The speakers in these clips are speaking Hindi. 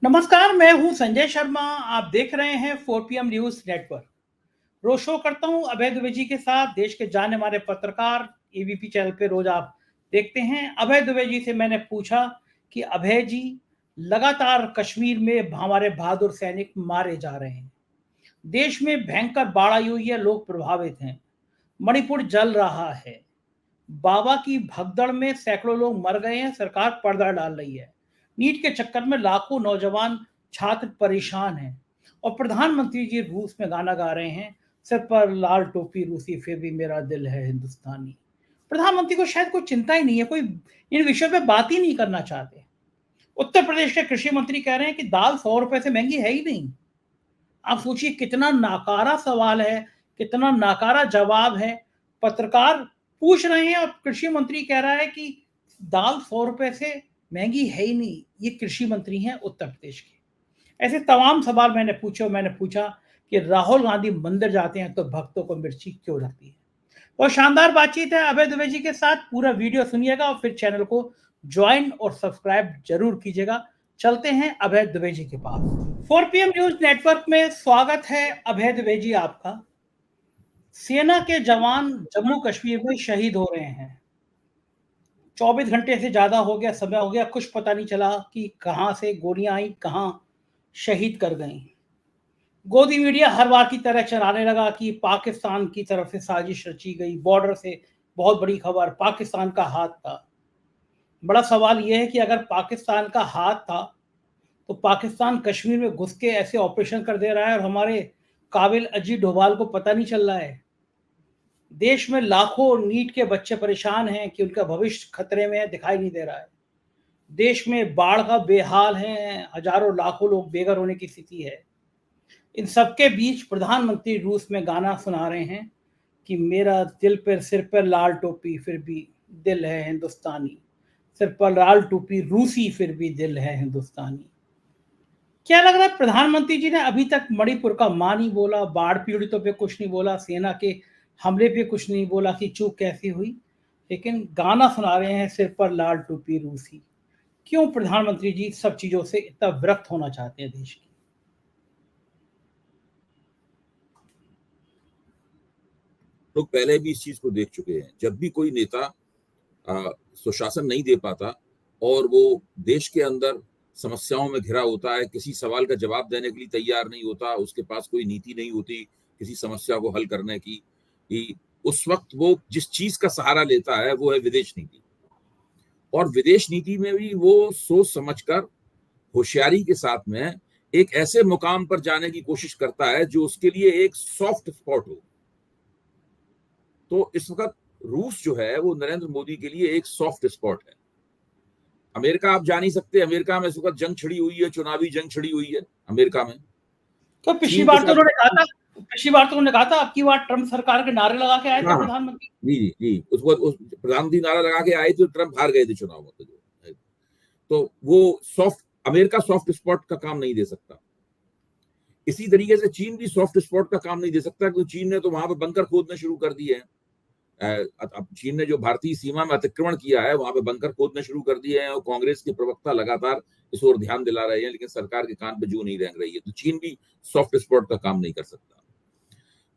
नमस्कार, मैं हूं संजय शर्मा। आप देख रहे हैं 4 PM न्यूज नेटवर्क। रोज शो करता हूं अभय दुबे जी के साथ। देश के जाने माने पत्रकार एबीपी चैनल पे रोज आप देखते हैं। अभय दुबे जी से मैंने पूछा कि अभय जी, लगातार कश्मीर में हमारे बहादुर सैनिक मारे जा रहे हैं, देश में भयंकर बाढ़ आई हुई है, लोग प्रभावित हैं, मणिपुर जल रहा है, बाबा की भगदड़ में सैकड़ों लोग मर गए हैं, सरकार पर्दा डाल रही है, नीट के चक्कर में लाखों नौजवान छात्र परेशान हैं, और प्रधानमंत्री जी रूस में गाना गा रहे हैं, सिर पर लाल टोपी रूसी फिर भी मेरा दिल है हिंदुस्तानी। प्रधानमंत्री को शायद कोई चिंता ही नहीं है, कोई इन विषयों पे बात ही नहीं करना चाहते। उत्तर प्रदेश के कृषि मंत्री कह रहे हैं कि दाल 100 रुपए से महंगी है ही नहीं। आप सोचिए कितना नाकारा सवाल है, कितना नाकारा जवाब है। पत्रकार पूछ रहे हैं और कृषि मंत्री कह रहा है कि दाल 100 रुपए से महंगी है ही नहीं। ये कृषि मंत्री हैं उत्तर प्रदेश के। ऐसे तमाम सवाल मैंने पूछे और मैंने पूछा कि राहुल गांधी मंदिर जाते हैं तो भक्तों को मिर्ची क्यों लगती है। बहुत शानदार बातचीत है अभय दुबे जी के साथ। पूरा वीडियो सुनिएगा और फिर चैनल को ज्वाइन और सब्सक्राइब जरूर कीजिएगा। चलते हैं अभय दुबे जी के पास। 4 PM न्यूज नेटवर्क में स्वागत है अभय दुबे जी आपका। सेना के जवान जम्मू कश्मीर में शहीद हो रहे हैं। 24 घंटे से ज्यादा हो गया, समय हो गया, कुछ पता नहीं चला कि कहां से गोलियां आई, कहां शहीद कर गई। गोदी मीडिया हर बार की तरह चलाने लगा कि पाकिस्तान की तरफ से साजिश रची गई, बॉर्डर से बहुत बड़ी खबर, पाकिस्तान का हाथ था। बड़ा सवाल यह है कि अगर पाकिस्तान का हाथ था तो पाकिस्तान कश्मीर में घुस के ऐसे ऑपरेशन कर दे रहा है और हमारे काबिल अजीत डोभाल को पता नहीं चल रहा है। देश में लाखों नीट के बच्चे परेशान हैं कि उनका भविष्य खतरे में है, दिखाई नहीं दे रहा है। देश में बाढ़ का बेहाल है, हजारों लाखों लोग बेघर होने की स्थिति है। इन सबके बीच प्रधानमंत्री रूस में गाना सुना रहे हैं कि मेरा दिल पर सिर पर लाल टोपी फिर भी दिल है हिंदुस्तानी, सिर पर लाल टोपी रूसी फिर भी दिल है हिंदुस्तानी। क्या लग रहा है प्रधानमंत्री जी ने अभी तक मणिपुर का मां नहीं बोला, बाढ़ पीड़ितों पे कुछ नहीं बोला, सेना के हमले पे कुछ नहीं बोला कि चूक कैसी हुई, लेकिन गाना सुना रहे हैं सिर पर लाल टोपी रूसी। क्यों प्रधानमंत्री जी सब चीजों से इतना विरक्त होना चाहते हैं देश की? लोग पहले भी इस चीज को देख चुके हैं। जब भी कोई नेता सुशासन नहीं दे पाता और वो देश के अंदर समस्याओं में घिरा होता है, किसी सवाल का जवाब देने के लिए तैयार नहीं होता, उसके पास कोई नीति नहीं होती किसी समस्या को हल करने की, कि उस वक्त वो जिस चीज का सहारा लेता है वो है विदेश नीति। और विदेश नीति में भी वो सोच समझकर होशियारी के साथ में एक ऐसे मुकाम पर जाने की कोशिश करता है जो उसके लिए एक सॉफ्ट स्पॉट हो। तो इस वक्त रूस जो है वो नरेंद्र मोदी के लिए एक सॉफ्ट स्पॉट है। अमेरिका आप जा नहीं सकते, अमेरिका में इस वक्त जंग छिड़ी हुई है, चुनावी जंग छिड़ी हुई है अमेरिका में। तो पिछली चीन के बार तो साथ उन्होंने कहा था, अब की बार ट्रम्प सरकार के नारे लगा के आए थे हाँ प्रधानमंत्री। जी जी जी, उस प्रधानमंत्री नारा लगा के आए थे, ट्रम्प हार गए थे चुनाव में। तो वो सॉफ्ट, अमेरिका सॉफ्ट स्पॉट का काम नहीं दे सकता। इसी तरीके से चीन भी सॉफ्ट स्पॉट का काम नहीं दे सकता, क्योंकि चीन ने तो वहां पर बंकर खोदने शुरू कर दिए हैं। अब चीन ने जो भारतीय सीमा में अतिक्रमण किया है वहां पे बंकर खोदने शुरू कर दिए हैं, और कांग्रेस के प्रवक्ता लगातार इस ओर ध्यान दिला रहे हैं, लेकिन सरकार के कान पे जू नहीं रेंग रही है। तो चीन भी सॉफ्ट स्पॉट का काम नहीं कर सकता।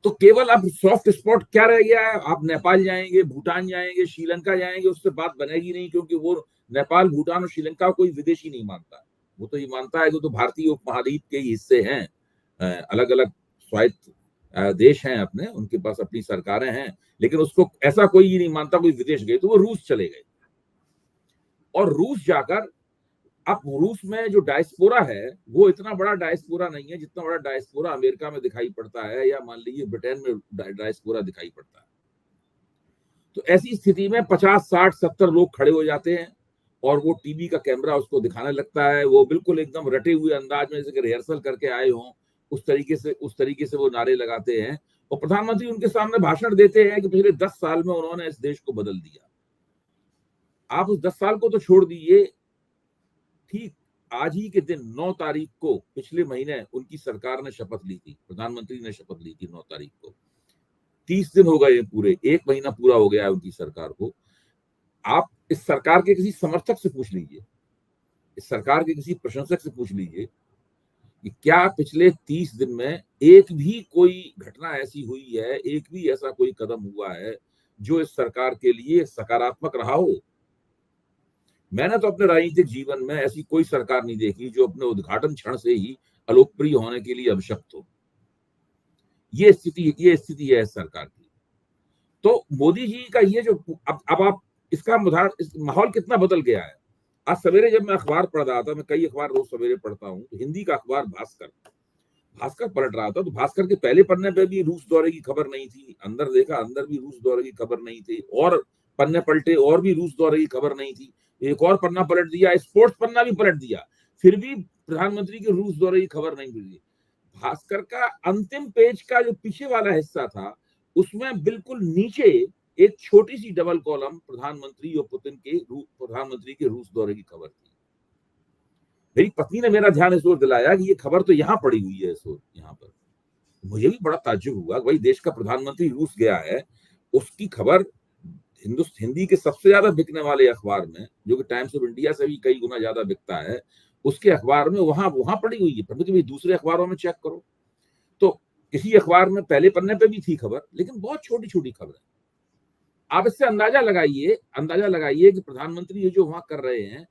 तो केवल अब सॉफ्ट स्पॉट क्या रह गया है? आप नेपाल जाएंगे, भूटान जाएंगे, श्रीलंका जाएंगे, उससे बात बनेगी नहीं, क्योंकि वो नेपाल, भूटान और श्रीलंका कोई विदेशी नहीं मानता। वो तो ये मानता है कि तो भारतीय उपमहाद्वीप के ही हिस्से हैं, अलग अलग स्वायत्त देश हैं अपने, उनके पास अपनी सरकारें हैं, लेकिन उसको ऐसा कोई ही नहीं मानता कोई विदेश गए। तो वो रूस चले गए, और रूस जाकर अब रूस में जो डायस्पोरा है वो इतना बड़ा डायस्पोरा नहीं है जितना बड़ा डायस्पोरा अमेरिका में दिखाई पड़ता है, या मान लीजिए ब्रिटेन में डायस्पोरा दिखाई पड़ता है। तो ऐसी स्थिति में 50, 60, 70 लोग खड़े हो जाते हैं और वो टीवी का कैमरा उसको दिखाने लगता है। वो बिल्कुल एकदम रटे हुए अंदाज में, जैसे रिहर्सल करके आए हों, उस तरीके से वो नारे लगाते हैं। और प्रधानमंत्री उनके सामने भाषण देते हैं कि पिछले 10 साल में उन्होंने इस देश को बदल दिया। आप उस 10 साल को तो छोड़ दीजिए, ठीक आज ही के दिन 9 तारीख को पिछले महीने उनकी सरकार ने शपथ ली थी, प्रधानमंत्री ने शपथ ली थी 9 तारीख को। 30 दिन हो गए पूरे, 1 महीना पूरा हो गया है उनकी सरकार को। आप इस सरकार के किसी समर्थक से पूछ लीजिए, इस सरकार के किसी प्रशंसक से पूछ लीजिए कि क्या पिछले 30 दिन में एक भी कोई घटना ऐसी हुई है, एक भी ऐसा कोई कदम हुआ है जो इस सरकार के लिए सकारात्मक रहा हो। मैंने तो अपने राजनीतिक जीवन में ऐसी कोई सरकार नहीं देखी जो अपने उद्घाटन क्षण से ही अलोकप्रिय होने के लिए अभिशप्त हो। ये स्थिति है इस सरकार की। तो मोदी जी का ये जो अब आप इसका माहौल कितना बदल गया है। आज सवेरे जब मैं अखबार पढ़ रहा था, मैं कई अखबार रोज सवेरे पढ़ता हूँ, तो हिंदी का अखबार भास्कर पलट रहा था, तो भास्कर के पहले पन्ने पे भी रूस दौरे की खबर नहीं थी। अंदर देखा, अंदर भी रूस दौरे की खबर नहीं थी, और पन्ने पलटे और भी रूस दौरे की खबर नहीं थी। एक और पन्ना पलट दिया, स्पोर्ट्स पन्ना भी पलट दिया, फिर भी प्रधानमंत्री के रूस दौरे की खबर नहीं मिली। भास्कर का अंतिम पेज का जो पीछे वाला हिस्सा था, उसमें बिल्कुल नीचे एक छोटी सी डबल कॉलम प्रधानमंत्री के रूस दौरे की खबर थी। मेरी पत्नी ने मेरा ध्यान इस ओर दिलाया कि ये खबर तो यहाँ पड़ी हुई है, इस ओर यहाँ पर। मुझे भी बड़ा ताज्जुब हुआ, भाई देश का प्रधानमंत्री रूस गया है, उसकी खबर हिंदी के सबसे ज्यादा बिकने वाले अखबार में, जो कि टाइम्स ऑफ इंडिया से भी कई गुना ज्यादा बिकता है, उसके अखबार में वहां पड़ी हुई है। कभी दूसरे अखबारों में चेक करो तो किसी अखबार में पहले पन्ने पे भी थी खबर, लेकिन बहुत छोटी छोटी खबर है। आप इससे अंदाजा लगाइए कि प्रधानमंत्री ये जो वहां कर रहे हैं,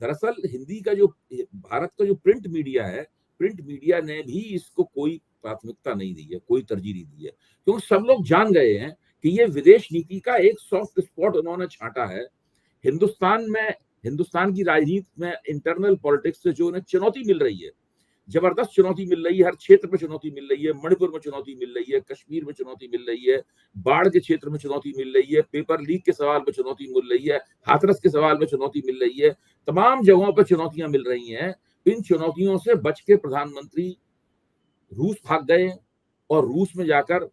दरअसल हिंदी का जो भारत का जो प्रिंट मीडिया है, प्रिंट मीडिया ने भी इसको कोई प्राथमिकता नहीं दी है, कोई तरजीह नहीं दी है, क्योंकि सब लोग जान गए हैं कि ये विदेश नीति का एक सॉफ्ट स्पॉट उन्होंने छांटा है। हिंदुस्तान की राजनीति में इंटरनल पॉलिटिक्स से जो उन्हें चुनौती मिल रही है, जबरदस्त चुनौती मिल रही है, हर क्षेत्र में चुनौती मिल रही है, मणिपुर में चुनौती मिल रही है, कश्मीर में चुनौती मिल रही है, बाढ़ के क्षेत्र में चुनौती मिल रही है, पेपर लीक के सवाल में चुनौती मिल रही है, हाथरस के सवाल में चुनौती मिल रही है, तमाम जगहों पर चुनौतियां मिल रही हैं। इन चुनौतियों से बच के प्रधानमंत्री रूस भाग गए, और रूस में जाकर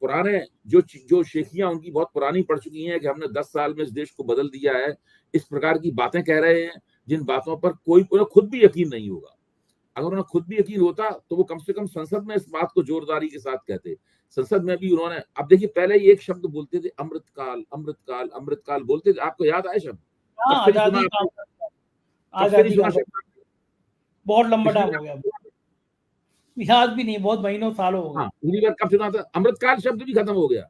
पुराने जो शेखियां उनकी बहुत पुरानी पड़ चुकी हैं कि हमने 10 साल में इस देश को बदल दिया है, इस प्रकार की बातें कह रहे हैं, जिन बातों पर उन्हें खुद भी यकीन नहीं होगा। अगर उन्हें खुद भी यकीन होता तो वो कम से कम संसद में इस बात को जोरदारी के साथ कहते। संसद में भी उन्होंने, अब देखिए, पहले ही एक शब्द बोलते थे, अमृतकाल बोलते थे। आपको याद आए शब्द? बहुत लंबा टाइम हो गया, याद भी नहीं, बहुत महीनों सालों हो गए। पिछली बार कब सुना था? अमृतकाल शब्द भी खत्म हो गया।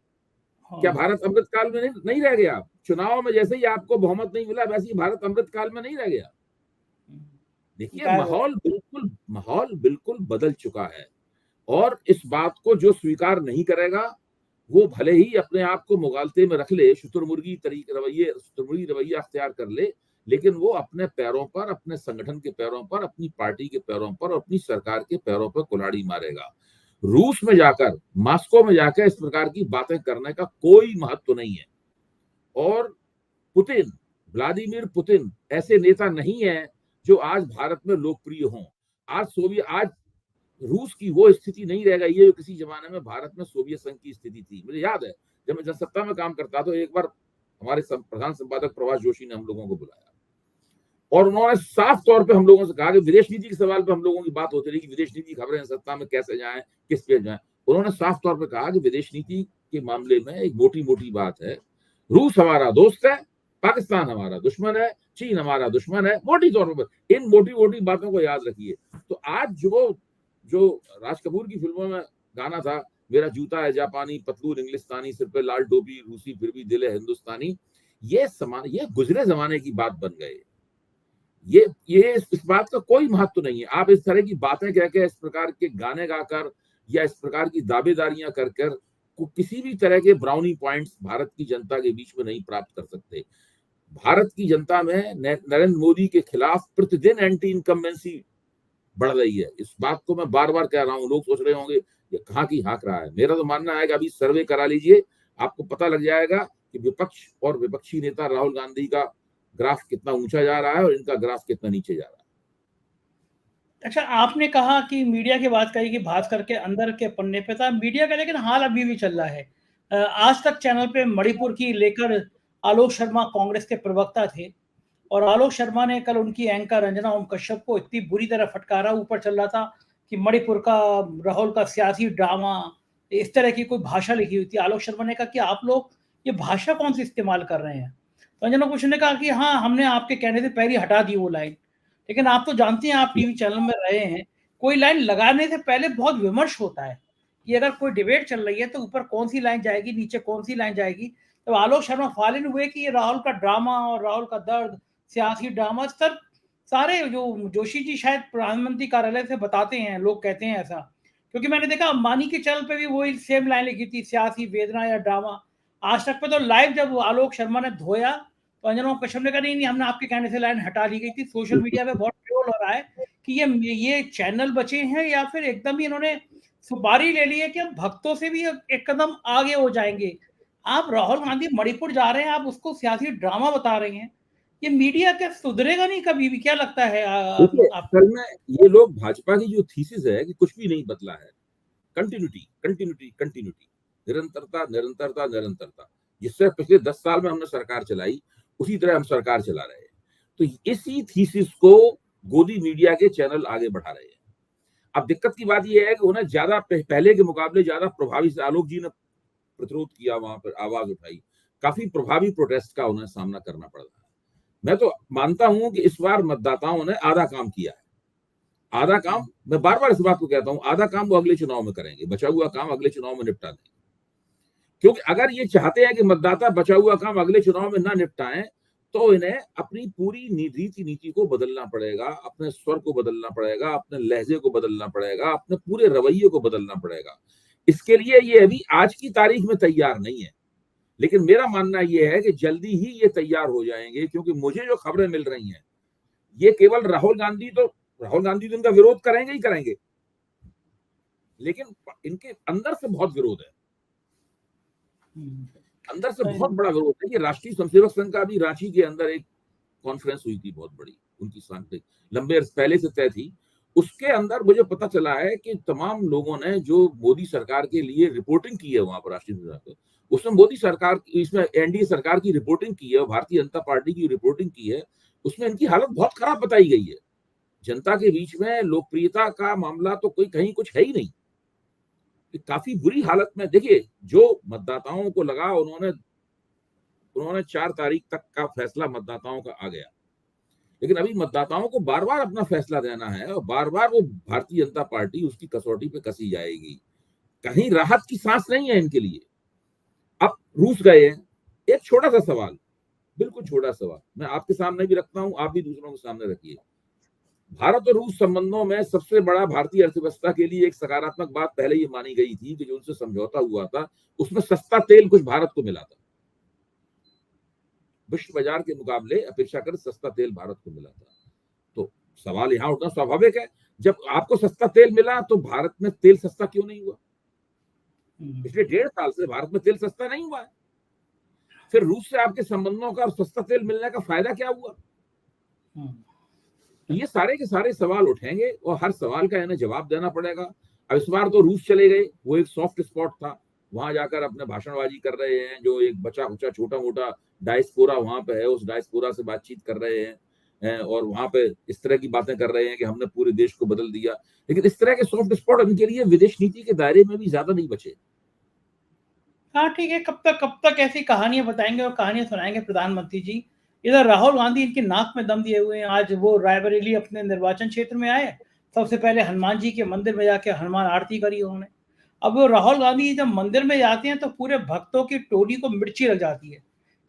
क्या भारत अमृतकाल में नहीं रह गया? चुनाव में जैसे ही आपको बहुमत नहीं मिला, वैसे ही भारत अमृतकाल में नहीं रह गया। देखिए, माहौल बिल्कुल बदल चुका है, और इस बात को जो स्वीकार नहीं करेगा, वो भले ही अपने आप को मुगालते में रख ले, शुतुरमुर्गी रवैया अख्तियार कर ले, लेकिन वो अपने पैरों पर, अपने संगठन के पैरों पर, अपनी पार्टी के पैरों पर, अपनी सरकार के पैरों पर कुल्हाड़ी मारेगा। रूस में जाकर, मॉस्को में जाकर इस प्रकार की बातें करने का कोई महत्व नहीं है। और व्लादिमीर पुतिन ऐसे नेता नहीं है जो आज भारत में लोकप्रिय हों। आज रूस की वो स्थिति नहीं रह गई है जो किसी जमाने में भारत में सोवियत संघ की स्थिति थी। मुझे याद है, जब मैं जनसत्ता में काम करता तो एक बार हमारे प्रधान संपादक प्रभाष जोशी ने हम लोगों को बुलाया, और उन्होंने साफ तौर पे हम लोगों से कहा कि विदेश नीति के सवाल पे हम लोगों की बात होती रही कि विदेश नीति खबरें सत्ता में कैसे जाएं, किस पे जाएं। उन्होंने साफ तौर पे कहा कि विदेश नीति के मामले में एक मोटी बात है, रूस हमारा दोस्त है, पाकिस्तान हमारा दुश्मन है, चीन हमारा दुश्मन है। मोटी तौर पर इन मोटी बातों को याद रखिए। तो आज जो राज कपूर की फिल्मों में गाना था, मेरा जूता है जापानी, पतलून इंग्लिस्तानी, सिर पे लाल टोपी, रूसी फिर भी दिल है हिंदुस्तानी, ये गुजरे जमाने की बात बन गए। ये इस बात का कोई महत्व नहीं है। आप इस तरह की बातें कह के, इस प्रकार के गाने गाकर या इस प्रकार की दावेदारियां कर किसी भी तरह के ब्राउनी पॉइंट्स भारत की जनता के बीच में नहीं प्राप्त कर सकते। भारत की जनता में नरेंद्र मोदी के खिलाफ प्रतिदिन एंटी इनकम्बेंसी बढ़ रही है। इस बात को मैं बार बार कह रहा हूं। लोग सोच रहे होंगे ये कहाँ की हाँक रहा है। मेरा तो मानना है कि अभी सर्वे करा लीजिए, आपको पता लग जाएगा कि विपक्ष और विपक्षी नेता राहुल गांधी का ग्राफ कितना ऊंचा जा रहा है और इनका ग्राफ कितना नीचे जा रहा है। अच्छा, आपने कहा कि मीडिया की बात कही कि भास्कर के अंदर के पन्ने पे था मीडिया का, लेकिन हाल अभी भी चल रहा है। आज तक चैनल पे मणिपुर की लेकर आलोक शर्मा कांग्रेस के प्रवक्ता थे, और आलोक शर्मा ने कल उनकी एंकर रंजना ओम कश्यप को इतनी बुरी तरह फटकारा, ऊपर चल रहा था कि मणिपुर का राहुल का सियासी ड्रामा, इस तरह की कोई भाषा लिखी हुई थी। आलोक शर्मा ने कहा कि आप लोग ये भाषा कौन सी इस्तेमाल कर रहे हैं। रंजना कुश ने कहा कि हाँ, हमने आपके कहने से पहले हटा दी वो लाइन। लेकिन आप तो जानते हैं, आप टीवी चैनल में रहे हैं, कोई लाइन लगाने से पहले बहुत विमर्श होता है कि अगर कोई डिबेट चल रही है तो ऊपर कौन सी लाइन जाएगी, नीचे कौन सी लाइन जाएगी। तो आलोक शर्मा फालिन हुए कि ये राहुल का ड्रामा और राहुल का दर्द, सियासी ड्रामा, सर सारे जो जोशी जी शायद प्रधानमंत्री कार्यालय से बताते हैं, लोग कहते हैं ऐसा, क्योंकि मैंने देखा अंबानी के चैनल पे भी वही सेम लाइन लिखी थी, सियासी वेदना या ड्रामा। आज तक पे तो लाइव जब आलोक शर्मा ने धोया तो अंजना कश्यप ने कहा नहीं हमने आपके कहने से लाइन हटा ली गई थी। सोशल मीडिया पे बहुत ट्रोल हो रहा है कि ये चैनल बचे हैं या फिर एकदम ही इन्होंने सुपारी ले ली है कि हम भक्तों से भी एक कदम आगे हो जाएंगे। आप राहुल गांधी मणिपुर जा रहे हैं, आप उसको सियासी ड्रामा बता रहे हैं, ये मीडिया क्या सुधरेगा नहीं कभी भी? क्या लगता है देखिए, आपको? असल में ये लोग भाजपा की जो थीसिस है कि कुछ भी नहीं बदला है, कंटिन्यूटी कंटिन्यूटी कंटिन्यूटी, निरंतरता निरंतरता निरंतरता, जिससे पिछले 10 साल में हमने सरकार चलाई उसी तरह हम सरकार चला रहे हैं। तो इसी थीसिस को गोदी मीडिया के चैनल आगे बढ़ा रहे हैं। अब दिक्कत की बात यह है कि उन्हें ज्यादा पहले के मुकाबले ज्यादा प्रभावी से आलोक जी ने प्रतिरोध किया, वहां पर आवाज उठाई, काफी प्रभावी प्रोटेस्ट का उन्हें सामना करना पड़ रहा है। मैं तो मानता हूं कि इस बार मतदाताओं ने आधा काम किया है। आधा काम, मैं बार बार इस बात को कहता हूं, आधा काम वो अगले चुनाव में करेंगे, बचा हुआ काम अगले चुनाव में निपटा देंगे। क्योंकि अगर ये चाहते हैं कि मतदाता बचा हुआ काम अगले चुनाव में ना निपटाएं, तो इन्हें अपनी पूरी नीति को बदलना पड़ेगा, अपने स्वर को बदलना पड़ेगा, अपने लहजे को बदलना पड़ेगा, अपने पूरे रवैये को बदलना पड़ेगा। इसके लिए ये अभी आज की तारीख में तैयार नहीं है, लेकिन मेरा मानना यह है कि जल्दी ही ये तैयार हो जाएंगे। क्योंकि मुझे जो खबरें मिल रही हैं, ये केवल राहुल गांधी तो इनका विरोध करेंगे ही करेंगे, लेकिन इनके अंदर से बहुत विरोध है, अंदर से बहुत बड़ा विरोध है। कि राष्ट्रीय स्वयंसेवक संघ का भी रांची के अंदर एक कॉन्फ्रेंस हुई थी बहुत बड़ी, उनकी सांस्कृतिक लंबे पहले से तय थी। उसके अंदर मुझे पता चला है कि तमाम लोगों ने जो मोदी सरकार के लिए रिपोर्टिंग की है वहां पर राष्ट्रीय स्वयंसेवक, उसमें मोदी सरकार, इसमें एनडीए सरकार की रिपोर्टिंग की है, भारतीय जनता पार्टी की रिपोर्टिंग की है, उसमें इनकी हालत बहुत खराब बताई गई है। जनता के बीच में लोकप्रियता का मामला तो कोई कहीं कुछ है ही नहीं, काफी बुरी हालत में। देखिए, जो मतदाताओं को लगा, उन्होंने 4 तारीख तक का फैसला मतदाताओं का आ गया, लेकिन अभी मतदाताओं को बार बार अपना फैसला देना है और बार बार वो भारतीय जनता पार्टी उसकी कसौटी पे कसी जाएगी। कहीं राहत की सांस नहीं है इनके लिए। अब रूस गए हैं, एक छोटा सा सवाल, बिल्कुल छोटा सवाल मैं आपके सामने भी रखता हूं, आप भी दूसरों के सामने रखिए। भारत और रूस संबंधों में सबसे बड़ा भारतीय अर्थव्यवस्था के लिए एक सकारात्मक बात पहले ये मानी गई थी कि जो उनसे समझौता हुआ था उसमें सस्ता तेल कुछ भारत को मिला था, विश्व बाजार के मुकाबले अपेक्षाकृत सस्ता तेल भारत को मिला था। तो सवाल यहां उठना स्वाभाविक है, जब आपको सस्ता तेल मिला तो भारत में तेल सस्ता क्यों नहीं हुआ? पिछले 1.5 साल से भारत में तेल सस्ता नहीं हुआ है। फिर रूस से आपके संबंधों का और सस्ता तेल मिलने का फायदा क्या हुआ? ये सारे के सारे सवाल उठेंगे और हर सवाल का इन्हें जवाब देना पड़ेगा। अब इस बार तो रूस चले गए, वो एक सॉफ्ट स्पॉट था, वहां जाकर अपने भाषणबाजी कर रहे हैं। जो एक बचा कुचा छोटा मोटा डायस्पोरा वहां पे है, उस डायस्पोरा से बातचीत कर रहे हैं और वहां पे इस तरह की बातें कर रहे हैं कि हमने पूरे देश को बदल दिया। लेकिन इस तरह के सॉफ्ट स्पॉट इनके लिए विदेश नीति के दायरे में भी ज्यादा नहीं बचे। हाँ ठीक है, कब तक ऐसी कहानियां बताएंगे और कहानियां सुनाएंगे प्रधानमंत्री जी। इधर राहुल गांधी इनकी नाक में दम दिए हुए हैं। आज वो रायबरेली अपने निर्वाचन क्षेत्र में आए, सबसे पहले हनुमान जी के मंदिर में जाके हनुमान आरती करी उन्होंने। अब वो राहुल गांधी जब मंदिर में जाते हैं तो पूरे भक्तों की टोली को मिर्ची लग जाती है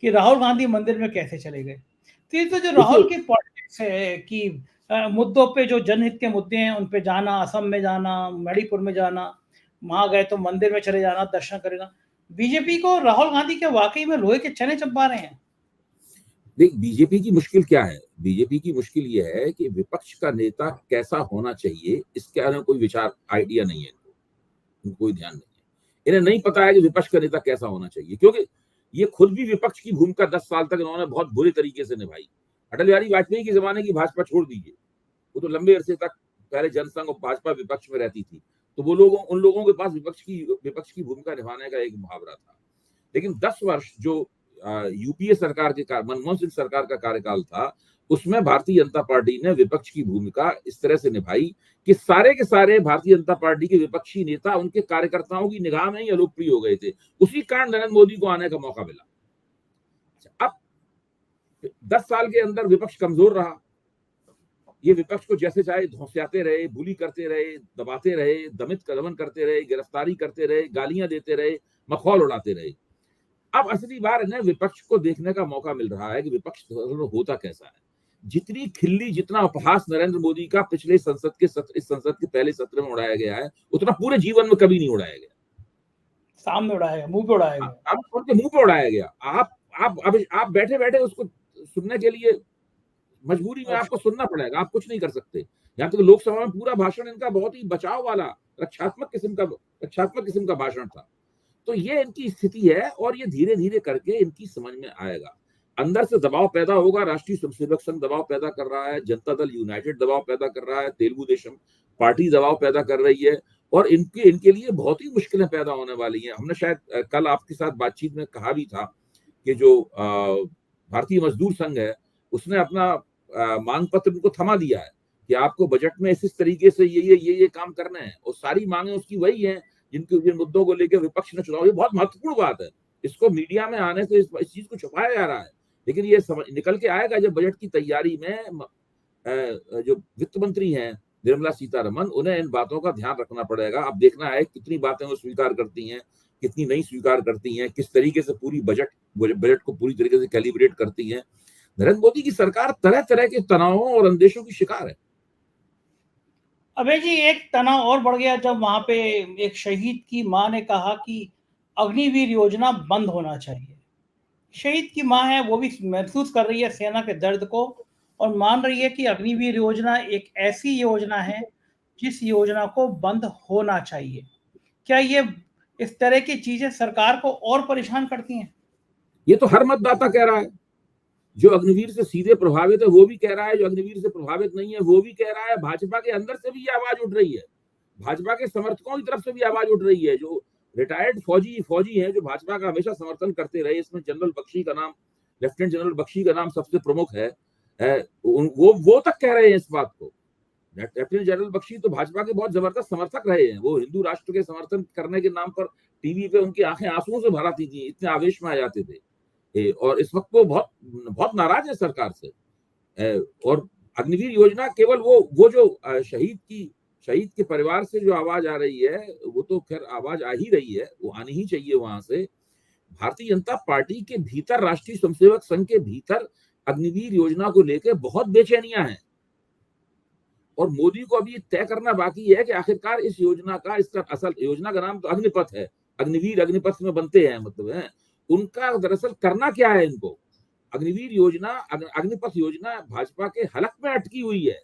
कि राहुल गांधी मंदिर में कैसे चले गए। तो ये तो जो राहुल की पॉलिटिक्स है कि मुद्दों पे, जो जनहित के मुद्दे हैं उन पे जाना, असम में जाना, मणिपुर में जाना, वहां गए तो मंदिर में चले जाना, दर्शन करेगा। बीजेपी को राहुल गांधी के वाकई में लोहे के चने चबा रहे हैं। देख, बीजेपी की मुश्किल क्या है? बीजेपी की मुश्किल यह है कि विपक्ष का नेता कैसा होना चाहिए इसके बारे में कोई विचार, आइडिया नहीं है इनको, कोई ध्यान नहीं है। इन्हें नहीं पता है कि विपक्ष का नेता कैसा होना चाहिए, क्योंकि ये खुद भी विपक्ष की भूमिका 10 साल तक इन्होंने बहुत बुरे तरीके से निभाई। अटल बिहारी वाजपेयी के जमाने की भाजपा छोड़ दीजिए, वो तो लंबे अरसे तक पहले जनसंघ और भाजपा विपक्ष में रहती थी, तो वो लोगों, उन लोगों के पास विपक्ष की भूमिका निभाने का एक मुहावरा था। लेकिन 10 वर्ष जो यूपीए सरकार के मनमोहन सिंह सरकार का कार्यकाल था, उसमें भारतीय जनता पार्टी ने विपक्ष की भूमिका इस तरह से निभाई कि सारे के सारे भारतीय जनता पार्टी के विपक्षी नेता उनके कार्यकर्ताओं की निगाह में ही अलोकप्रिय हो गए थे। उसी कारण नरेंद्र मोदी को आने का मौका मिला। अब 10 साल के अंदर विपक्ष कमजोर रहा, ये विपक्ष को जैसे चाहे धौंसियाते रहे, बुली करते रहे, दबाते रहे, दमन करते रहे, गिरफ्तारी करते रहे, गालियां देते रहे, मखौल उड़ाते रहे। अब असली बार इन्हें विपक्ष को देखने का मौका मिल रहा है कि विपक्ष होता कैसा है। जितनी खिल्ली, जितना उपहास नरेंद्र मोदी का पिछले इस संसद के पहले सत्र में उड़ाया गया है, उतना पूरे जीवन में कभी नहीं उड़ाया गया। सामने उड़ाया, मुंह पे उड़ाया गया। अब उनके मुंह पे उड़ाया गया। आप बैठे बैठे उसको सुनने के लिए मजबूरी में आपको सुनना पड़ेगा, आप कुछ नहीं कर सकते। यहाँ तक लोकसभा में पूरा भाषण इनका बहुत ही बचाव वाला रक्षात्मक किस्म का भाषण था। तो ये इनकी स्थिति है और ये धीरे धीरे करके इनकी समझ में आएगा। अंदर से दबाव पैदा होगा, राष्ट्रीय स्वयंसेवक संघ दबाव पैदा कर रहा है, जनता दल यूनाइटेड दबाव पैदा कर रहा है, तेलुगु देशम पार्टी दबाव पैदा कर रही है और इनके लिए बहुत ही मुश्किलें पैदा होने वाली हैं। हमने शायद कल आपके साथ बातचीत में कहा भी था कि जो भारतीय मजदूर संघ है उसने अपना मांग पत्र उनको थमा दिया है कि आपको बजट में इस तरीके से ये काम करने हैं और सारी मांगे उसकी वही हैं जिन मुद्दों को लेकर विपक्ष ने चुनाव। ये बहुत महत्वपूर्ण बात है, इसको मीडिया में आने से इस चीज को छुपाया जा रहा है, लेकिन ये निकल के आएगा जब बजट की तैयारी में जो वित्त मंत्री हैं निर्मला सीतारमन, उन्हें इन बातों का ध्यान रखना पड़ेगा। अब देखना है कितनी बातें वो स्वीकार करती हैं, कितनी नहीं स्वीकार करती हैं, किस तरीके से पूरी बजट को पूरी तरीके से कैलिब्रेट करती हैं। नरेंद्र मोदी की सरकार तरह तरह के तनावों और अंदेशों की शिकार है। अभय जी, एक तनाव और बढ़ गया जब वहां पे एक शहीद की मां ने कहा कि अग्निवीर योजना बंद होना चाहिए। शहीद की मां है, वो भी महसूस कर रही है सेना के दर्द को और मान रही है कि अग्निवीर योजना एक ऐसी योजना है जिस योजना को बंद होना चाहिए। क्या ये इस तरह की चीजें सरकार को और परेशान करती हैं? ये तो हर मतदाता कह रहा है। जो अग्निवीर से सीधे प्रभावित है वो भी कह रहा है, जो अग्निवीर से प्रभावित नहीं है वो भी कह रहा है। भाजपा के अंदर से भी ये आवाज उठ रही है, भाजपा के समर्थकों की तरफ से भी आवाज उठ रही है। जो रिटायर्ड फौजी हैं जो भाजपा का हमेशा समर्थन करते रहे, इसमें लेफ्टिनेंट जनरल बख्शी का नाम सबसे प्रमुख है, वो तक कह रहे हैं इस बात को। लेफ्टिनेंट जनरल बख्शी तो भाजपा के बहुत जबरदस्त समर्थक रहे हैं। वो हिंदू राष्ट्र के समर्थन करने के नाम पर टीवी पे उनकी आंखें आंसुओं से भर आती थी, इतने आवेश में आ जाते थे। और इस वक्त वो बहुत नाराज है सरकार से। और अग्निवीर योजना केवल वो जो शहीद के परिवार से जो आवाज आ रही है, वो तो खैर आवाज आ ही रही है, वो आनी ही चाहिए वहां से। भारतीय जनता पार्टी के भीतर, राष्ट्रीय स्वयंसेवक संघ के भीतर अग्निवीर योजना को लेकर बहुत बेचैनियां हैं और मोदी को अभी तय करना बाकी है कि आखिरकार इस योजना का, इसका असल योजना का नाम तो अग्निपथ है, अग्निवीर अग्निपथ में बनते हैं, मतलब है उनका दरअसल करना क्या है। इनको अग्निवीर योजना, अग्निपथ योजना भाजपा के हलक में अटकी हुई है,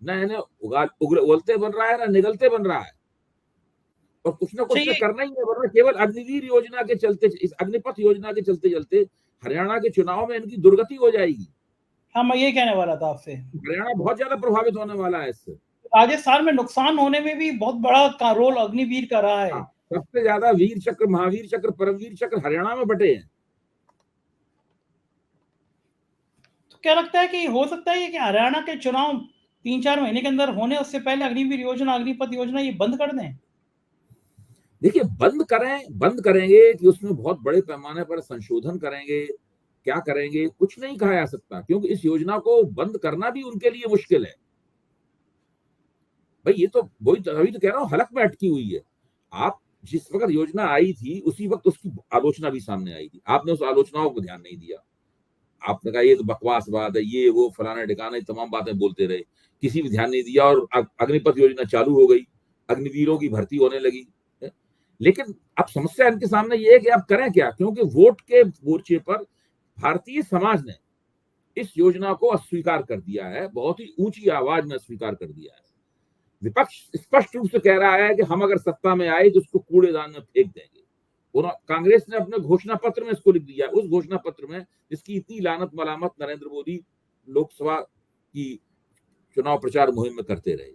ना इन्हें उगलते बन रहा है ना निगलते बन रहा है, और कुछ ना कुछ तो करना ही है, वरना केवल अग्निवीर योजना के चलते, इस अग्निपथ योजना के चलते चलते हरियाणा के चुनाव में इनकी दुर्गति हो जाएगी। हाँ, मैं ये कहने वाला था आपसे, हरियाणा बहुत ज्यादा प्रभावित होने वाला है इससे। राजस्थान में नुकसान होने में भी बहुत बड़ा रोल अग्निवीर का रहा है। सबसे ज्यादा वीर चक्र, महावीर चक्र, परमवीर चक्र हरियाणा में बटे हैं। तो क्या लगता है कि हो सकता है कि हरियाणा के चुनाव 3-4 महीने के अंदर होने, उससे पहले अग्निवीर योजना, अग्निपथ योजना ये बंद कर दें? देखिए, बंद करेंगे कि उसमें बहुत बड़े पैमाने पर संशोधन करेंगे, क्या करेंगे कुछ नहीं कहा जा सकता, क्योंकि इस योजना को बंद करना भी उनके लिए मुश्किल है। भाई ये तो वही अभी तो कह रहा हूं, हलक में अटकी हुई है। आप जिस वक्त योजना आई थी उसी वक्त उसकी आलोचना भी सामने आई थी, आपने उस आलोचनाओं को ध्यान नहीं दिया। आपने कहा ये तो बकवास बात है, ये वो फलाने ठिकाने तमाम बातें बोलते रहे, किसी भी ध्यान नहीं दिया और अग्निपथ योजना चालू हो गई, अग्निवीरों की भर्ती होने लगी। लेकिन अब समस्या इनके सामने ये है कि अब करें क्या, क्योंकि वोट के मोर्चे पर भारतीय समाज ने इस योजना को अस्वीकार कर दिया है, बहुत ही ऊंची आवाज में अस्वीकार कर दिया है। विपक्ष स्पष्ट रूप से कह रहा है कि हम अगर सत्ता में आए तो उसको कूड़ेदान में फेंक देंगे। कांग्रेस ने अपने घोषणा पत्र में इसको लिख दिया, उस घोषणा पत्र में जिसकी इतनी लानत मलामत नरेंद्र मोदी लोकसभा की चुनाव प्रचार मुहिम में करते रहे।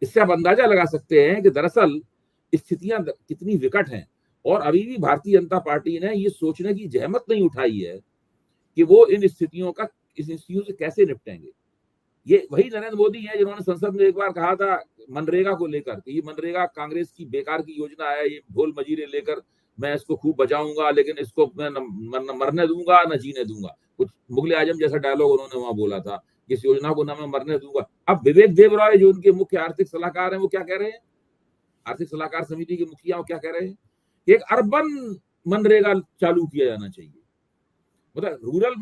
इससे आप अंदाजा लगा सकते हैं कि दरअसल स्थितियां कितनी विकट हैं और अभी भी भारतीय जनता पार्टी ने ये सोचने की जहमत नहीं उठाई है कि वो इन स्थितियों से कैसे निपटेंगे। ये वही नरेंद्र मोदी है जिन्होंने संसद में एक बार कहा था मनरेगा को लेकर कि ये मनरेगा कांग्रेस की बेकार की योजना है, ये ढोल मजीरे लेकर मैं इसको खूब बजाऊंगा, लेकिन इसको मैं न मरने दूंगा न जीने दूंगा। कुछ मुगले आजम जैसा डायलॉग उन्होंने वहां बोला था। इस योजना को ना मैं मरने दूंगा। अब विवेक देबरॉय जो उनके मुख्य आर्थिक सलाहकार हैं वो क्या कह रहे हैं, आर्थिक सलाहकार समिति के मुखिया वो क्या कह रहे हैं, एक अर्बन मनरेगा चालू किया जाना चाहिए, मतलब रूरल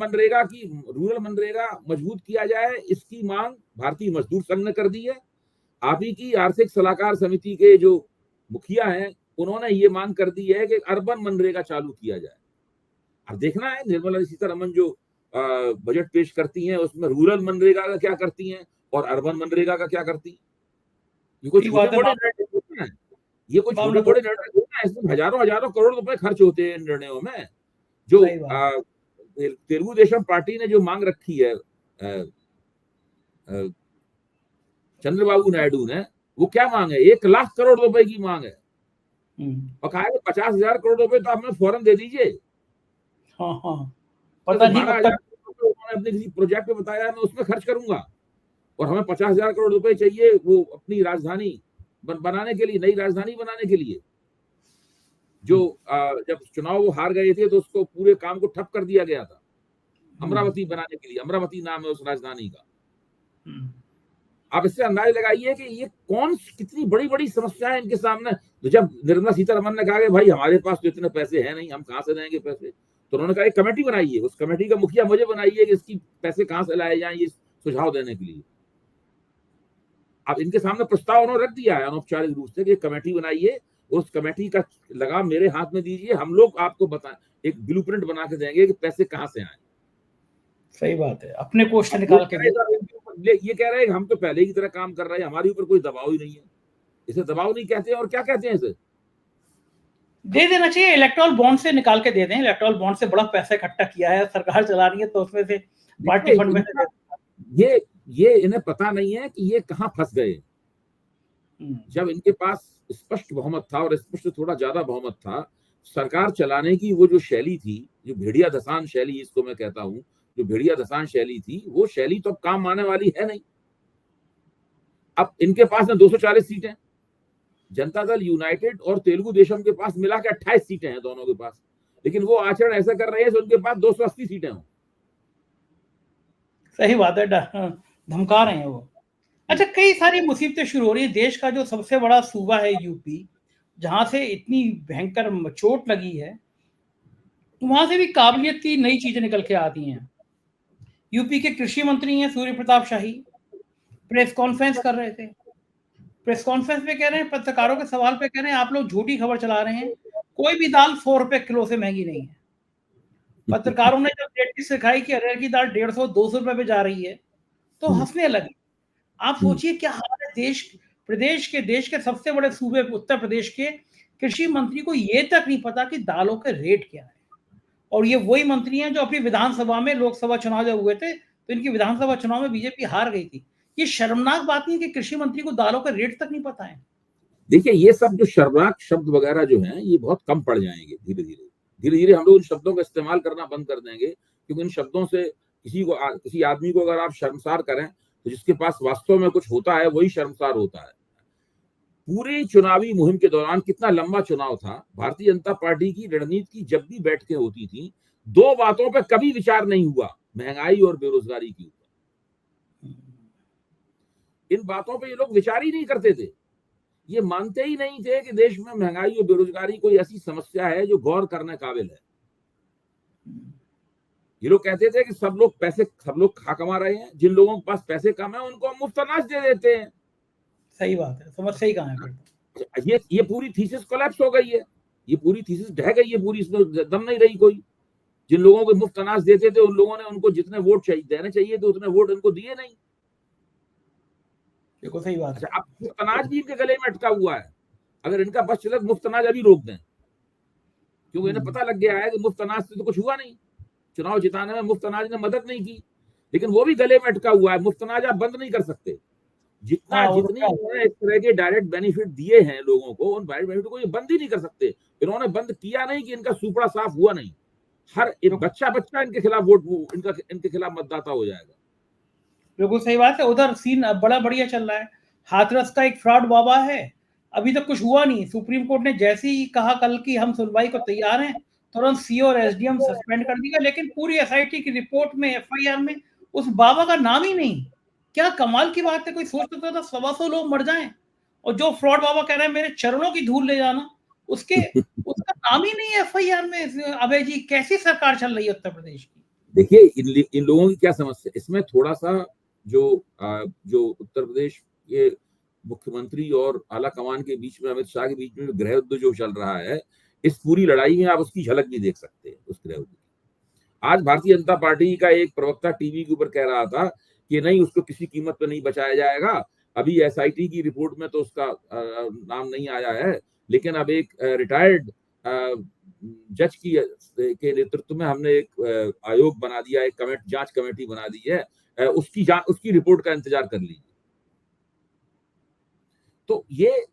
मनरेगा मजबूत किया जाए, इसकी मांग भारतीय मजदूर संघ ने कर दी है। आप ही की आर्थिक सलाहकार समिति के जो मुखिया हैं उन्होंने ये मांग कर दी है कि अर्बन मनरेगा चालू किया जाए। अब देखना है निर्मला सीतारमन जो बजट पेश करती हैं उसमें रूरल मनरेगा का क्या करती हैं और अर्बन मनरेगा का क्या करती हैं। ये कोई छोटे बड़े निर्णय होते हैं, ये कोई छोटे बड़े निर्णय होते हैं, इसमें हजारों करोड़ रुपए खर्च होते हैं इन निर्णयों में। जो तेलुगु देशम पार्टी ने जो मांग रखी है चंद्रबाबू नायडू ने, वो क्या मांग है, 1 लाख करोड़ रुपए की मांग है और कहा है 50,000 करोड़ रुपए तो आप हमें फौरन दे दीजिए। पता नहीं उन्होंने अपने किसी प्रोजेक्ट में बताया मैं उसमें खर्च करूंगा और हमें 50,000 करोड़ रुपए चाहिए वो अपनी राजधानी बनाने के लिए, नई राजधानी बनाने के लिए। जो जब चुनाव वो हार गए थे तो उसको पूरे काम को ठप कर दिया गया था अमरावती बनाने के लिए, अमरावती नाम है उस राजधानी का। आप इससे अंदाजा लगाइए कि ये कितनी बड़ी बड़ी समस्याएं इनके सामने। तो जब निर्मला सीतारमन ने कहा कि भाई हमारे पास तो इतने पैसे हैं नहीं, हम कहां से देंगे पैसे, तो उन्होंने कहा एक कमेटी बनाइए, उस कमेटी का मुखिया मुझे बनाइए कि इसकी पैसे कहां से लाए जाएं, ये सुझाव देने के लिए। अब इनके सामने प्रस्ताव उन्होंने रख दिया है अनौपचारिक रूप से कि कमेटी बनाइए, उस कमेटी का लगाम मेरे हाथ में दीजिए, हम लोग आपको बताएं, एक ब्लूप्रिंट बना के देंगे कि पैसे कहां से आए। सही बात है, अपने कोष से निकाल के ये कह रहे हैं हम तो पहले की तरह काम कर रहे हैं, हमारे ऊपर कोई दबाव ही नहीं है। इसे दबाव नहीं कहते हैं और क्या कहते हैं, इसे दे देना चाहिए, इलेक्ट्रल बॉन्ड से निकाल के दे दें। इलेक्ट्रल बॉन्ड से बड़ा पैसा इकट्ठा किया है, सरकार चला रही है तो उसमें से पार्टी फंड में ये इन्हें पता नहीं है कि ये कहां फंस गए। जब इनके पास स्पष्ट बहुमत था और स्पष्ट थोड़ा ज्यादा बहुमत था, सरकार चलाने की वो जो शैली थी, जो भेड़िया धसान शैली इसको मैं कहता हूं, जो भेड़िया धसान शैली थी, वो शैली तो अब काम आने वाली है नहीं। अब इनके पास में 240 सीटें, जनता दल यूनाइटेड और तेलुगु देशम के पास मिला के 28 सीटें हैं दोनों के पास, लेकिन वो आचरण ऐसा कर रहे हैं उनके पास 280 सीटें हों। सही बात है, धमका रहे हैं वो। अच्छा, कई सारी मुसीबतें शुरू हो रही है। देश का जो सबसे बड़ा सूबा है यूपी, जहां से इतनी भयंकर चोट लगी है, वहां से भी काबिलियत की नई चीजें निकल के आती हैं। यूपी के कृषि मंत्री हैं सूर्य प्रताप शाही, प्रेस कॉन्फ्रेंस कर रहे थे। प्रेस कॉन्फ्रेंस में कह रहे हैं, पत्रकारों के सवाल पे कह रहे हैं आप लोग झूठी खबर चला रहे हैं, कोई भी दाल 100 रुपए किलो से महंगी नहीं है। पत्रकारों ने जब डेट सिखाई कि अरहर की दाल 150-200 रुपए पे जा रही है तो हंसने लगे। आप सोचिए क्या हाल है देश के सबसे बड़े सूबे उत्तर प्रदेश के कृषि मंत्री को ये तक नहीं पता कि दालों के रेट क्या है। और ये वही मंत्री हैं जो अपनी विधानसभा में, लोकसभा चुनाव जब हुए थे तो इनकी विधानसभा चुनाव में बीजेपी हार गई थी। ये शर्मनाक बात नहीं है कि कृषि मंत्री को दालों का रेट तक नहीं पता है। देखिए, ये सब जो शर्मनाक शब्द वगैरह जो हैं ये बहुत कम पड़ जाएंगे धीरे धीरे हम लोग इन शब्दों का इस्तेमाल करना बंद कर देंगे, क्योंकि इन शब्दों से किसी आदमी को अगर आप शर्मसार करें तो जिसके पास वास्तव में कुछ होता है वही शर्मसार होता है। पूरी चुनावी मुहिम के दौरान, कितना लंबा चुनाव था, भारतीय जनता पार्टी की रणनीति की जब भी बैठकें होती थी, 2 बातों पर कभी विचार नहीं हुआ, महंगाई और बेरोजगारी के ऊपर। इन बातों पे ये लोग विचार ही नहीं करते थे, ये मानते ही नहीं थे कि देश में महंगाई और बेरोजगारी कोई ऐसी समस्या है जो गौर करने काबिल है। ये लोग कहते थे कि सब लोग खा कमा रहे हैं, जिन लोगों के पास पैसे कम है उनको हम मुफ्त अनाज दे देते हैं। सही बात है, समस्या ही कहां है। ये पूरी थीसिस कोलैप्स हो गई है, ये पूरी थीसिस ढह गई है पूरी, इसमें दम नहीं रही कोई। जिन लोगों को मुफ्त अनाज देते थे उन लोगों ने उनको जितने वोट देने चाहिए तो उतने वोट उनको दिए नहीं। देखो, सही बात है। अब मुफ्त अनाज भी इनके गले में अटका हुआ है। अगर इनका बस चले मुफ्त अनाज अभी रोक दें, क्योंकि इन्हें पता लग गया है कि मुफ्त अनाज से तो कुछ हुआ नहीं, चुनाव जिताने में मुफ्त अनाज ने मदद नहीं की, लेकिन वो भी गले में अटका हुआ है। मुफ्त अनाज आप बंद नहीं कर सकते। जितनी इस तरह के डायरेक्ट बेनिफिट दिए हैं लोगों को, उन डायरेक्ट बेनिफिट को ये बंद ही नहीं कर सकते। इन्होंने बंद किया नहीं कि इनका सुपड़ा साफ हुआ नहीं। हर एक बच्चा इनके खिलाफ इनके खिलाफ मतदाता हो जाएगा। बिल्कुल सही बात है। उधर सीन बड़ा बढ़िया चल रहा है। हाथरस का एक फ्रॉड बाबा है, अभी तक कुछ हुआ नहीं। सुप्रीम कोर्ट ने जैसे ही कहा कल की हम सुनवाई को तैयार हैं, तुरंत सीओ और एसडीएम सस्पेंड कर दिया, लेकिन पूरी एसआईटी की रिपोर्ट में, एफआईआर में उस बाबा का नाम ही नहीं। क्या कमाल की बात है, कोई सोच सकता था 125 लोग मर जाएं, और जो फ्रॉड बाबा कह रहे हैं मेरे चरणों की धूल ले जाना, उसके उसका नाम ही नहीं है एफआईआर में। अभय जी, कैसी सरकार चल रही है उत्तर प्रदेश की? देखिए इन लोगों की क्या समस्या, इसमें थोड़ा सा जो उत्तर प्रदेश के मुख्यमंत्री और आला कमान के बीच में, अमित शाह के बीच में जो गृह युद्ध जो चल रहा है, इस पूरी लड़ाई में आप उसकी झलक भी देख सकते हैं उस गृह युद्ध की। आज भारतीय जनता पार्टी का एक प्रवक्ता टीवी के ऊपर कह रहा था कि नहीं, उसको किसी कीमत पर नहीं बचाया जाएगा। अभी एसआईटी की रिपोर्ट में तो उसका नाम नहीं आया है, लेकिन अब एक रिटायर्ड जज के नेतृत्व में हमने एक आयोग बना दिया, एक जांच कमेटी बना दी है, उसकी रिपोर्ट का इंतजार कर लीजिए। तो ये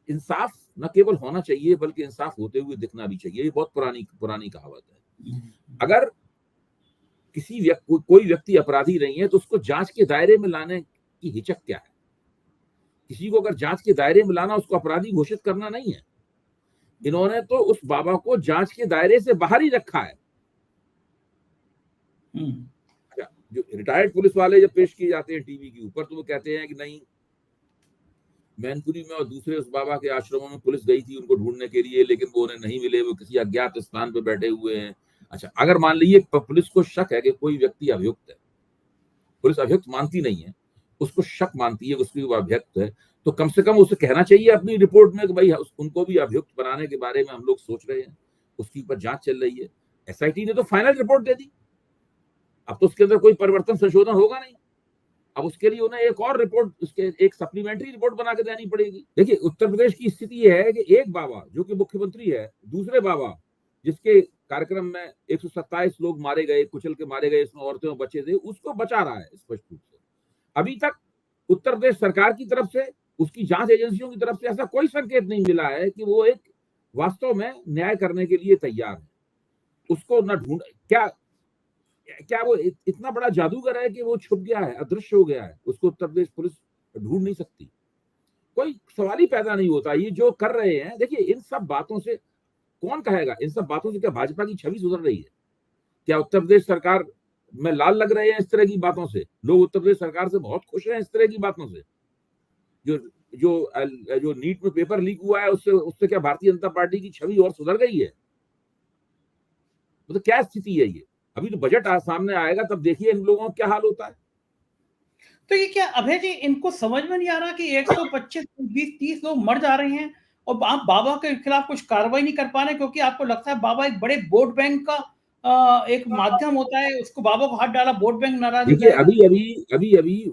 इंसाफ न केवल होना चाहिए बल्कि इंसाफ होते हुए दिखना भी चाहिए। ये बहुत पुरानी कहावत है। अगर कोई व्यक्ति अपराधी नहीं है तो उसको जांच के दायरे में लाने की हिचक क्या है? किसी को अगर जांच के दायरे में लाना, उसको अपराधी घोषित करना नहीं है। इन्होंने तो उस बाबा को जांच के दायरे से बाहर ही रखा है। जो रिटायर्ड पुलिस वाले जब पेश किए जाते हैं टीवी के ऊपर, तो वो कहते हैं कि नहीं, मैनपुरी में और दूसरे उस बाबा के आश्रमों में पुलिस गई थी उनको ढूंढने के लिए, लेकिन वो उन्हें नहीं मिले, वो किसी अज्ञात स्थान पर बैठे हुए हैं। अच्छा, अगर मान लीजिए पुलिस को शक है कि कोई व्यक्ति अभियुक्त है, पुलिस अभियुक्त मानती नहीं है, उसको शक मानती है उसकी अभियुक्त है, तो कम से कम उसे कहना चाहिए अपनी रिपोर्ट में कि भाई उनको भी अभियुक्त बनाने के बारे में हम लोग सोच रहे हैं, उसके ऊपर जांच चल रही है। एसआईटी ने तो फाइनल रिपोर्ट दे दी, अब तो उसके अंदर कोई परिवर्तन संशोधन होगा नहीं। अब उसके लिए उन्हें एक और रिपोर्ट, उसके एक सप्लीमेंट्री रिपोर्ट बना के देनी पड़ेगी। देखिए, उत्तर प्रदेश की स्थिति यह है कि एक बाबा जो कि मुख्यमंत्री है, दूसरे बाबा जिसके कार्यक्रम में 127 लोग मारे गए, कुचल के मारे गए, इसमें औरतें और बच्चे थे, उसको बचा रहा है स्पष्ट रूप से। अभी तक उत्तर प्रदेश सरकार की तरफ से, उसकी जांच एजेंसियों की तरफ से ऐसा कोई संकेत नहीं मिला है कि वो एक वास्तव में न्याय करने के लिए तैयार है। उसको न ढूंढ, क्या वो इतना बड़ा जादूगर है कि वो छुप गया है, अदृश्य हो गया है, उसको उत्तर प्रदेश पुलिस ढूंढ नहीं सकती? कोई सवाल ही पैदा नहीं होता। ये जो कर रहे हैं, देखिए, इन सब बातों से कौन कहेगा, इन सब बातों से क्या भाजपा की छवि सुधर रही है? क्या उत्तर प्रदेश सरकार में लाल लग रहे हैं इस तरह की बातों से? लोग उत्तर प्रदेश सरकार से बहुत खुश हैं इस तरह की बातों से। जो नीट में पेपर लीक हुआ है, उससे क्या भारतीय जनता पार्टी की छवि और सुधर गई है? मतलब क्या स्थिति है ये? अभी तो बजट सामने आएगा, तब देखिए इन लोगों का क्या हाल होता है। तो ये क्या अभय जी, इनको समझ में नहीं आ रहा कि 125, 20-30 लोग मर जा रहे हैं और आप बाबा के खिलाफ कुछ कार्रवाई नहीं कर पा रहे, क्योंकि आपको लगता है बाबा एक बड़े वोट बैंक का एक माध्यम होता है, उसको बाबा को हाथ डाला वोट बैंक नाराज हो देखिए, जाएगा? अभी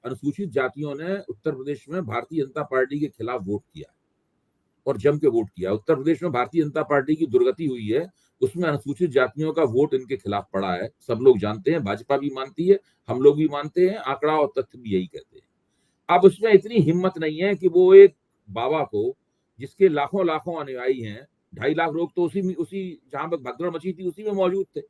अनुसूचित जातियों ने उत्तर प्रदेश में भारतीय जनता पार्टी के खिलाफ वोट किया और जम के वोट किया। उत्तर प्रदेश में भारतीय जनता पार्टी की दुर्गति हुई है, उसमें अनुसूचित जातियों का वोट इनके खिलाफ पड़ा है। सब लोग जानते हैं, भाजपा भी मानती है, हम लोग भी मानते हैं, आंकड़ा और तथ्य भी यही कहते हैं। अब उसमें इतनी हिम्मत नहीं है कि वो एक बाबा को, जिसके लाखों लाखों अनुयायी हैं, 2.5 लाख लोग तो उसी जहां पर भगदड़ मची थी उसी में मौजूद थे,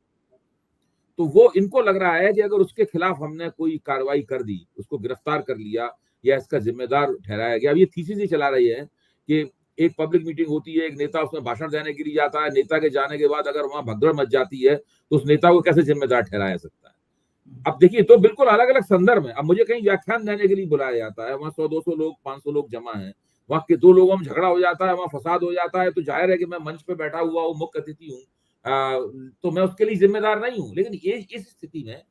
तो वो इनको लग रहा है कि अगर उसके खिलाफ हमने कोई कार्रवाई कर दी, उसको गिरफ्तार कर लिया या इसका जिम्मेदार ठहराया गया। अब ये थीसिस ही चला रही है कि एक पब्लिक मीटिंग होती है, एक नेता उसमें भाषण देने के लिए जाता है, नेता के जाने के बाद अगर वहां भगदड़ मच जाती है तो उस नेता को कैसे जिम्मेदार ठहराया सकता है? अब देखिए, तो बिल्कुल अलग अलग संदर्भ है। अब मुझे कहीं व्याख्यान देने के लिए बुलाया जाता है, वहां 100-200 लोग, 500 लोग जमा है, वहां के 2 लोगों में झगड़ा हो जाता है, वहां फसाद हो जाता है, तो जाहिर है कि मैं मंच पे बैठा हुआ हूँ, मुख्य अतिथि हूँ, तो मैं उसके लिए जिम्मेदार नहीं हूं। लेकिन ये इस स्थिति में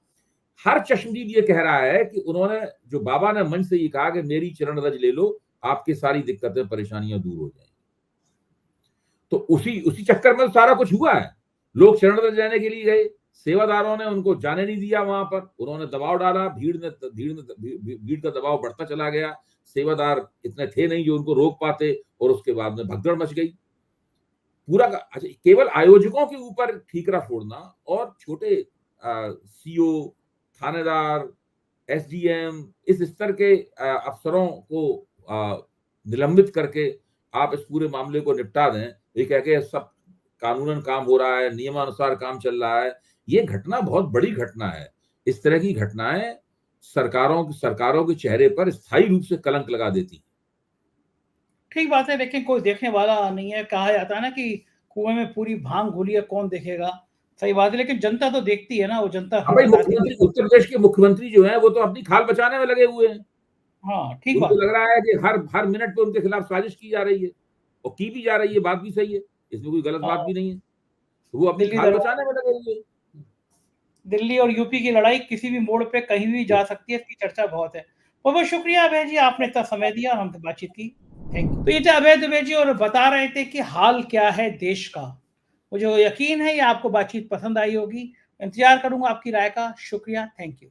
हर चश्मदीद ये कह रहा है कि उन्होंने, जो बाबा ने मंच से ये कहा कि मेरी चरण रज ले लो, आपकी सारी दिक्कतें परेशानियां दूर हो जाएंगी, तो उसी चक्कर में तो सारा कुछ हुआ है। लोग चरण रज लेने के लिए गए, सेवादारों ने उनको जाने नहीं दिया, वहां पर उन्होंने दबाव डाला, भीड़ का दबाव बढ़ता चला गया, सेवादार इतने थे नहीं जो उनको रोक पाते, और उसके बाद में भगदड़ मच गई पूरा का। अच्छा, केवल आयोजकों के ऊपर ठीकरा फोड़ना और छोटे सीओ, थानेदार, एसडीएम, इस स्तर के अफसरों को निलंबित करके आप इस पूरे मामले को निपटा दें, ये कह के सब कानूनन काम हो रहा है, नियमानुसार काम चल रहा है, ये घटना बहुत बड़ी घटना है। इस तरह की घटनाएं सरकारों के चेहरे पर स्थायी रूप से कलंक लगा देती। ठीक बात है, लेकिन कोई देखने वाला नहीं है। कहा जाता है ना कि कुएं में पूरी भांग घुली है, कौन देखेगा? सही बात है, लेकिन जनता तो देखती है ना, वो जनता भाई मुख्यमंत्री, उत्तर प्रदेश के मुख्यमंत्री जो है वो तो अपनी खाल बचाने में लगे हुए हैं। हाँ, ठीक उनको बात लग रहा है कि हर मिनट पे उनके खिलाफ साजिश की जा रही है, और की भी जा रही है, बात भी सही है, इसमें कोई गलत बात भी नहीं है। वो अपनी खाल बचाने में लगे हुए हैं। दिल्ली और यूपी की लड़ाई किसी भी मोड़ पे कहीं भी जा सकती है, इसकी चर्चा बहुत है। बहुत बहुत शुक्रिया अभय जी, आपने इतना समय दिया और हमसे बातचीत की। Thank you. तो ये थे अभय दुबे जी और बता रहे थे कि हाल क्या है देश का। मुझे यकीन है ये आपको बातचीत पसंद आई होगी। इंतजार करूंगा आपकी राय का। शुक्रिया, थैंक यू।